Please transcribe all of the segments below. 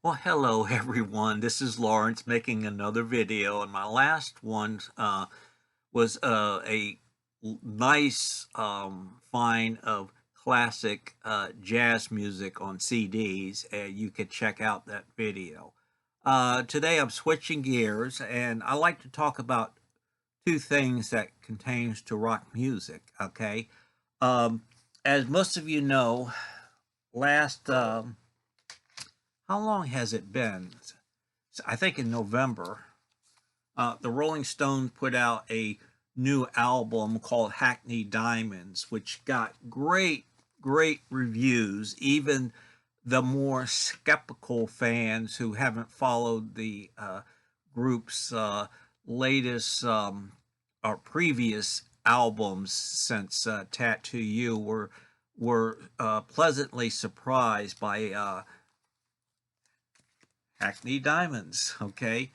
Well, hello everyone. This is Lawrence making another video, and my last one was a nice find of classic jazz music on CDs, and you could check out that video. Today I'm switching gears, and I like to talk about two things that contains to rock music. Okay, um, as most of you know, last how long has it been? I think in November, the Rolling Stones put out a new album called Hackney Diamonds, which got great reviews. Even the more skeptical fans who haven't followed the group's latest or previous albums since Tattoo You were pleasantly surprised by Hackney Diamonds. Okay,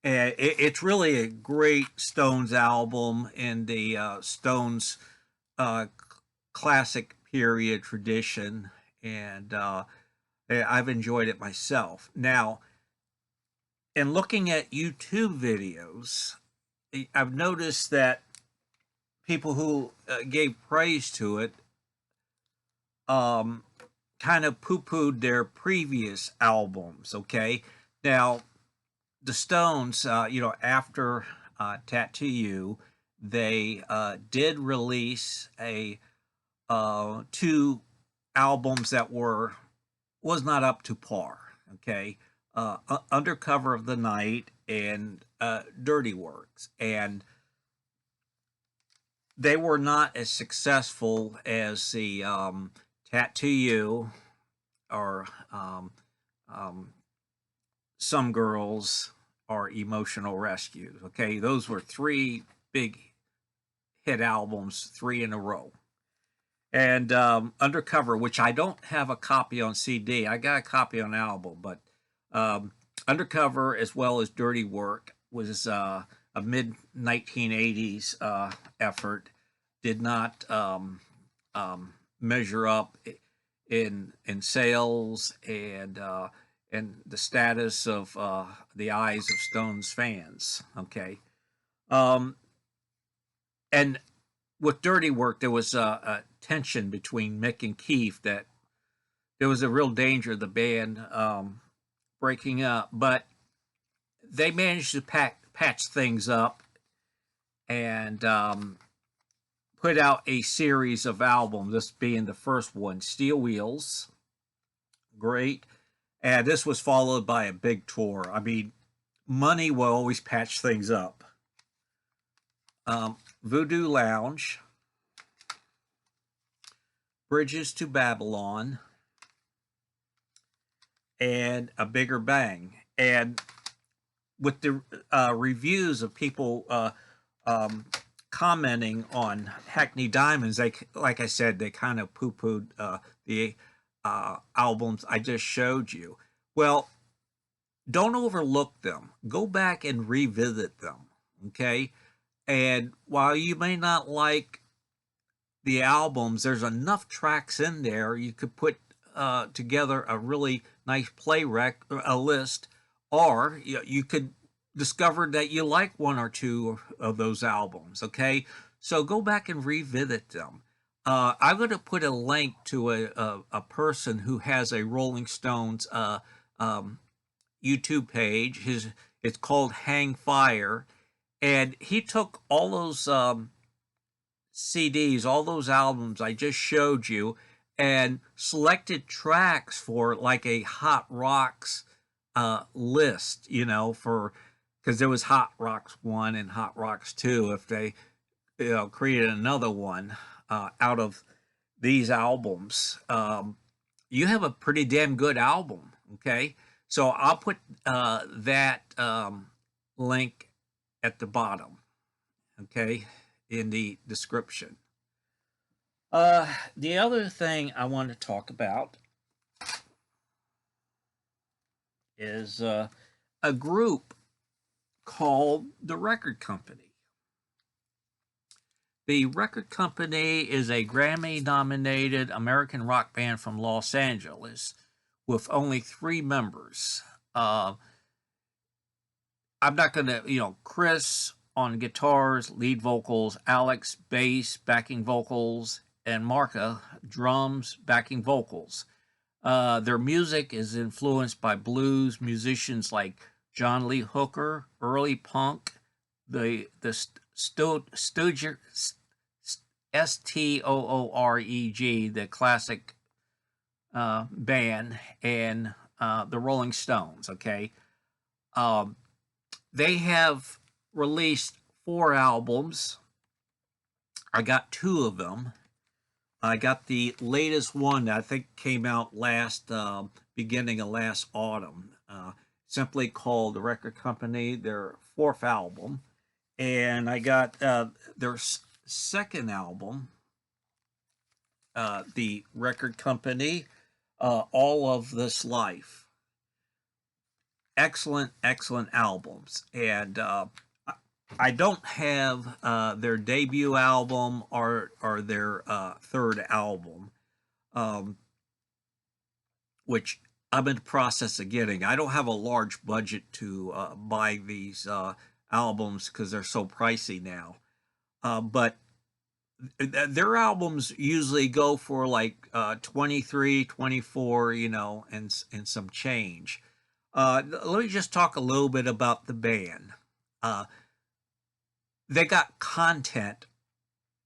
and it's really a great Stones album in the Stones uh, classic period tradition, and I've enjoyed it myself. Now, in looking at YouTube videos, I've noticed that people who gave praise to it um, kind of poo-pooed their previous albums. Okay, now the Stones, after Tattoo You, they did release a two albums that was not up to par. Okay, Undercover of the Night and Dirty Works, and they were not as successful as the Tattoo You or um, Some Girls or Emotional Rescues. Okay, those were three big hit albums, three in a row. And Undercover, which I don't have a copy on CD, I got a copy on album, but um, Undercover as well as Dirty Work was a mid 1980s effort. Did not measure up in sales and the status of the eyes of Stones fans. Okay, um, and with Dirty Work, there was a tension between Mick and Keith that there was a real danger of the band breaking up, but they managed to patch things up and put out a series of albums, this being the first one, Steel Wheels, great. And this was followed by a big tour. I mean, money will always patch things up. Voodoo Lounge, Bridges to Babylon, and A Bigger Bang. And with the reviews of people commenting on Hackney Diamonds, like I said, they kind of poo-pooed the albums I just showed you. Well, don't overlook them. Go back and revisit them. Okay, and while you may not like the albums, there's enough tracks in there you could put together a really nice a list, or you could discover that you like one or two of those albums. Okay, so go back and revisit them. I'm going to put a link to a person who has a Rolling Stones um, YouTube page. It's called Hang Fire, and he took all those CDs, all those albums I just showed you, and selected tracks for like a Hot Rocks list, for because there was Hot Rocks 1 and Hot Rocks 2. If they created another one out of these albums, you have a pretty damn good album. Okay, so I'll put that link at the bottom. Okay, in the description. The other thing I want to talk about is a group called the Record Company. The Record Company is a Grammy nominated American rock band from Los Angeles, with only 3 members. Uh, I'm not going to, Chris on guitars, lead vocals, Alex, bass, backing vocals, and Marka, drums, backing vocals. Their music is influenced by blues musicians like John Lee Hooker, early punk, the Stooreg, Stooreg, the classic band, and the Rolling Stones. Okay, um, they have released 4 albums. I got 2 of them. I got the latest one that I think came out beginning of last autumn, simply called The Record Company, their 4th album. And I got their second album, The Record Company, All of This Life. Excellent, excellent albums. And I don't have their debut album or their 3rd album, which I'm in the process of getting. I don't have a large budget to buy these albums because they're so pricey now. But their albums usually go for like 23, 24, and some change. Let me just talk a little bit about the band. They got content,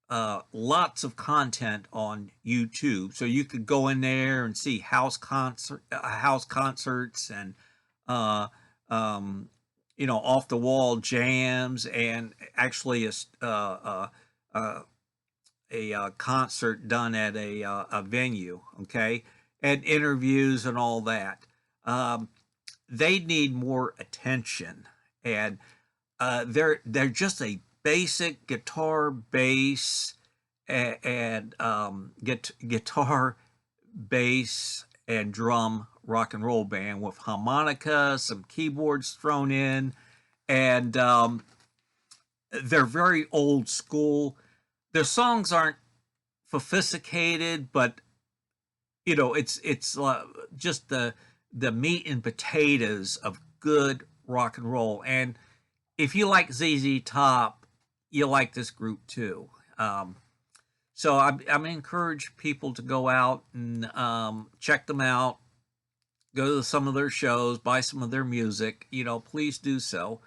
lots of content on YouTube, so you could go in there and see house concerts, and off the wall jams, and actually a concert done at a venue. Okay, and interviews and all that. They need more attention, and they're just a basic guitar, bass, and guitar, bass, and drum rock and roll band with harmonica, some keyboards thrown in, and they're very old school. Their songs aren't sophisticated, but it's just the meat and potatoes of good rock and roll. And if you like ZZ Top, you like this group too. So I'm encourage people to go out and check them out, go to some of their shows, buy some of their music. Please do so.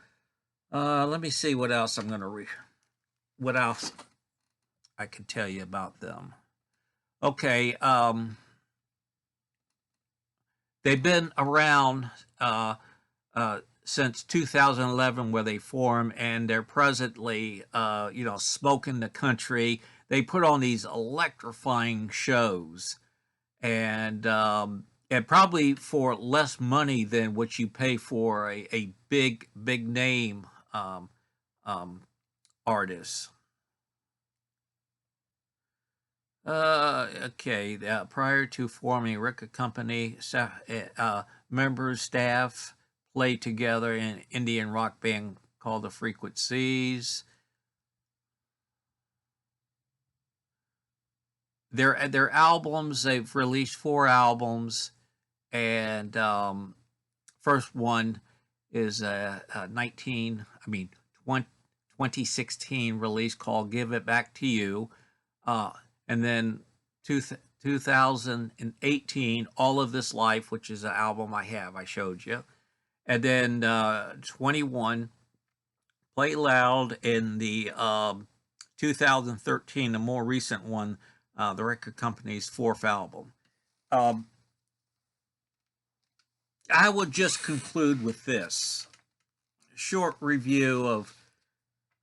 Let me see what else I'm going to what else I can tell you about them. Okay, they've been around since 2011, where they formed, and they're presently, smoking the country. They put on these electrifying shows, and probably for less money than what you pay for a big name artist. Okay. Prior to forming record company, members, staff played together in an Indian rock band called the Frequencies. Their albums, they've released 4 albums, and first one is 2016 release called "Give It Back to You," and then 2018, "All of This Life," which is an album I showed you, and then 21, "Play Loud," in the 2013, the more recent one, the record company's 4th album. I would just conclude with this short review of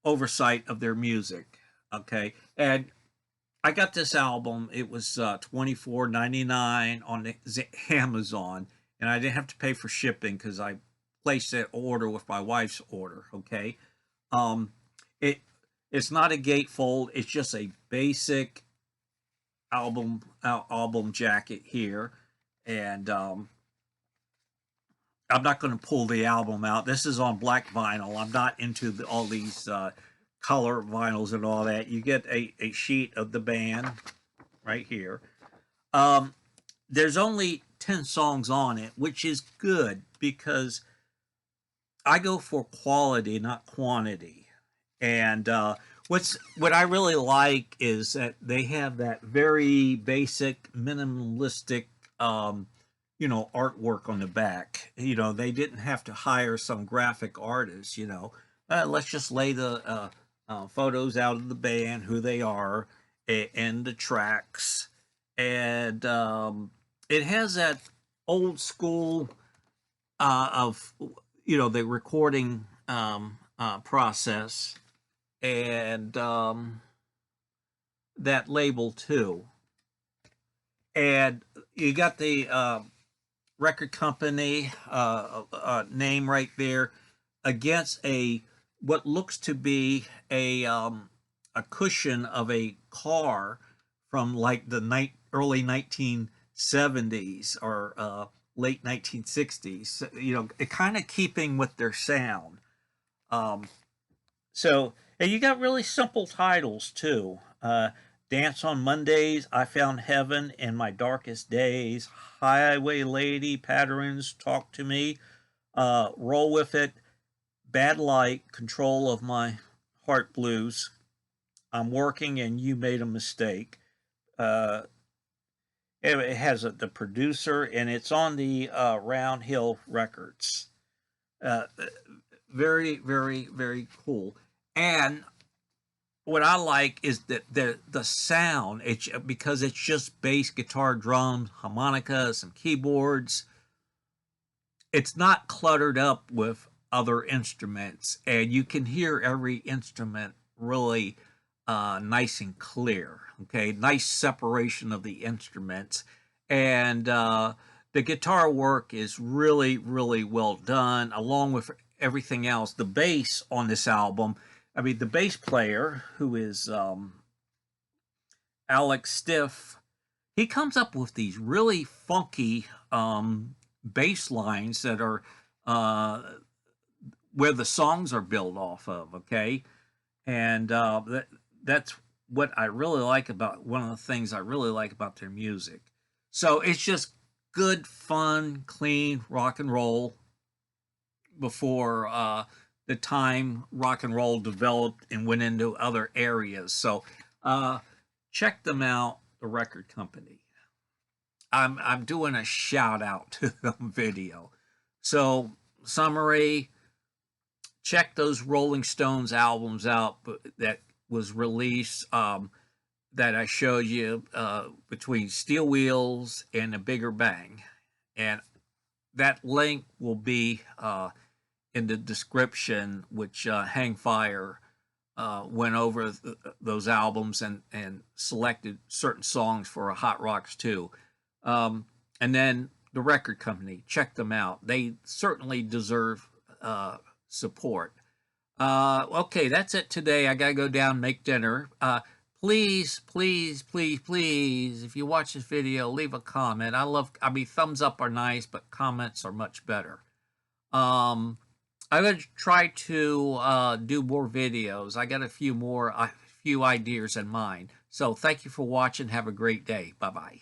oversight of their music. Okay, and I got this album. It was $24.99 on Amazon, and I didn't have to pay for shipping because I placed that order with my wife's order. Okay, it's not a gatefold. It's just a basic album jacket here, and I'm not going to pull the album out. This is on black vinyl. I'm not into all these color vinyls and all that. You get a sheet of the band right here. There's only 10 songs on it, which is good because I go for quality, not quantity. And what I really like is that they have that very basic, minimalistic, um, artwork on the back. They didn't have to hire some graphic artist. Let's just lay the photos out of the band, who they are, and the tracks, and it has that old school of the recording process, and that label too. And you got the record company name right there against what looks to be a cushion of a car from like the early 1970s or late 1960s. It kind of keeping with their sound. Um, and you got really simple titles too. Dance on Mondays, I Found Heaven in My Darkest Days, Highway Lady, Patterns, Talk to Me, Roll With It, Bad Light, Control of My Heart Blues, I'm Working and You Made a Mistake. It has the producer, and it's on the Round Hill Records. Very, very, very cool. And what I like is that the sound, because it's just bass, guitar, drums, harmonica, some keyboards. It's not cluttered up with other instruments, and you can hear every instrument really nice and clear. Okay, nice separation of the instruments, and the guitar work is really, really well done, along with everything else. The bass on this album, I mean, the bass player, who is Alex Stiff, he comes up with these really funky bass lines that are where the songs are built off of. Okay, and that's what I really like about one of the things I really like about their music. So it's just good, fun, clean rock and roll before the time rock and roll developed and went into other areas. So check them out, the record company. I'm doing a shout out to the video. So summary, check those Rolling Stones albums out that was released that I showed you between Steel Wheels and A Bigger Bang. And that link will be in the description, which Hangfire went over those albums and selected certain songs for a Hot Rocks too. And then the record company, check them out. They certainly deserve support. Okay, that's it today. I gotta go down and make dinner. Please, please, please, please, if you watch this video, leave a comment. I mean, thumbs up are nice, but comments are much better. I'm gonna try to do more videos. I got a few ideas in mind. So thank you for watching. Have a great day. Bye-bye.